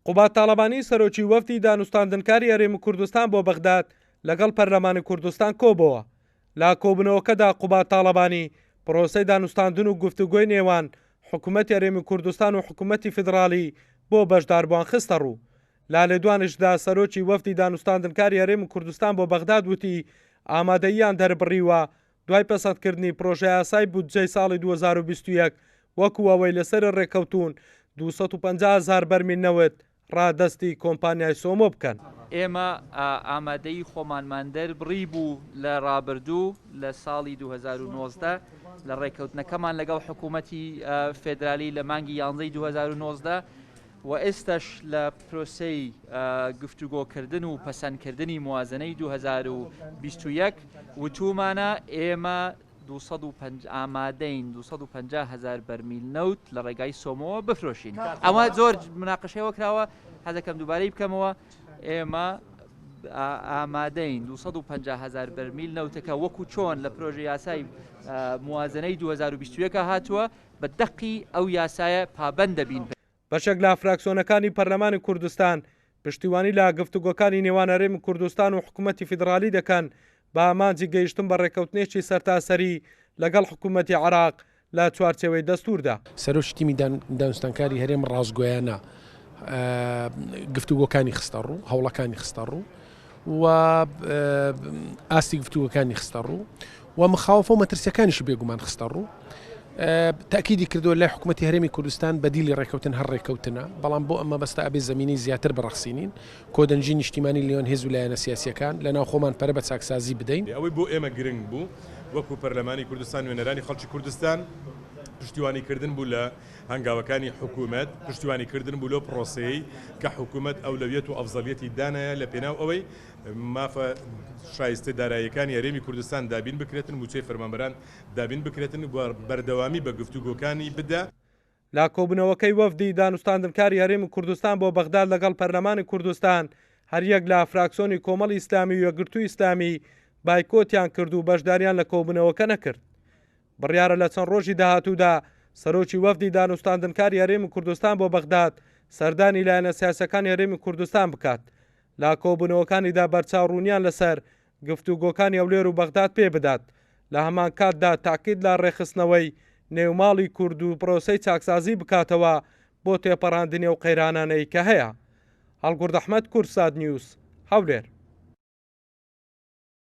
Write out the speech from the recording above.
قوبات تاڵەبانی سەرۆکی وەفدی دانوستاندنکاری هەرێمی کوردستان بۆ بەغداد لەگەڵ پەرلەمانی کوردستان کۆبەوە. لا کۆبنەوەکەدا قوبات تاڵەبانی پرۆسەی دانوستاندن و گفتوگۆی نێوان حکوومەتی هەرێمی کوردستان و حکوومەتی فیدرالی بۆ بەشداربووان خستە ڕوو. لا لێدوانشدا سەرۆکی وەفدی دانوستاندنکاری هەرێمی کوردستان بۆ بەغداد وتی ئامادەییان دەربڕیوە دوای پەسەندکردنی پرۆژەی یاسای بودجەی ساڵی 2021 وەکو ئەوەی لەسەر ڕێکەوتون 250,000 بەرمیل نەوت ڕادەستی کۆمپانیای سۆمۆ بکەن. ئێمە ئامادەی خۆمانمان دەربڕی بوو لە ڕابردوو لە ساڵی 2019 لە ڕێکەوتنەکەمان لەگەڵ حکوومەتی فێدرالی لە مانگی 11 2019 و ئێستش لە پرۆسەی گفتوگۆکردن و پەسەندکردنی موازنەی 2021 وتومانە ئێمە ئامادەین 250,000 بەرمیل نەوت لە ڕێگای سۆمەوە بفرۆشین. ئەمە زۆر مناقەشەوە کراوە، حەزەکەم دووبارەی بکەمەوە. ئێمە ئامادەین 250,000 بەرمیل نەوتەکە وەکو چۆن لە پرۆژە یاسای موازنەی 2021 هاتووە بە دەقی ئەو یاسایە پابەند دەبین. بەشێک لە فراکسیۆنەکانی پەرلەمانی کوردستان پشتیوانی لە گفتوگۆکانی نێوان هەرێمی کوردستان و حکوومەتی فیدرالی دەکەن بە ئامانجی گەیشتن بە ڕێکەوتنێکی سەرتاسەری لەگەڵ حکوومەتی عێراق لە چوارچێوەی دەستوردا. سەرۆکی تیمی دانوستانکاری هەرێم ڕازگۆیانە گفتوگۆکانی خستە ڕوو، هەوڵەکانی خستە ڕوو و ئاستی گفتوگۆکانی خستە ڕوو و مخاوفە و مەترسیەکانیش بێگومان خستە ڕوو. تاکیدی کردو لای حکوومەتی هەرێمی کوردستان بەدیلی ڕێکەوتن هەر ڕێکەوتنە، بەڵام بۆ ئەمە بەستا ئەبێ زمینی زیاتر بەڕەخسینین، کۆدەنجی نیشتیمانی لێوان هێز و لایەنە سیاسیەکان لەناو خۆمان پەرە بە چاکسازی بدەین. ئەوەی بۆ ئێمە گرنگ بوو وەکو پەرلەمانی کوردستان وێنەرانی خەڵکی کوردستان پشتیوانیکردن بوو لە هەنگاوەکانی حکوومەت، پشتیوانیکردن بوو لەو پرۆسەیەی کە حکوومەت ئەولەویەت و ئەفزەڵیەتی دانایە لە پێناو ئەوەی مافە شایستە داراییەکانی هەرێمی کوردستان دابین بکرێتن، موچەی فەرمانبەران دابین بکرێتن و بەردەوامی بە گفتوگۆکانی بدە. لا کۆبنەوەکەی وەفدی دانوستاندنکاری هەرێمی کوردستان بۆ بەغداد لەگەڵ پەرلەمانی کوردستان هەریەک لە فراکسیۆنی کۆمەڵی ئیسلامی و یەکگرتووی ئیسلامی بایکۆتیان کرد و بەشداریان لە کۆبنەوەکە نەکرد. بڕیارە لە چەند ڕۆژی داهاتوودا سەرۆکی وەفدی دانوستاندنکاری هەرێمی کوردستان بۆ بەغداد سەردانی لایەنە سیاسەکانی هەرێمی کوردستان بکات. لا کۆبنەوەکانیدا بەرچاوڕوونیان لەسەر گفتوگۆکانی ئەولێر و بەغداد پێ بدات. لە هەمان کاتدا تاکید لە ڕێخستنەوەی نێوماڵی کورد و پرۆسەی چاکسازی بکاتەوە بۆ تێپەڕاندنی و قەیرانانەی کە هەیە. هەڵگورد ئەحمەد، کورسات نیوز، هەولێر.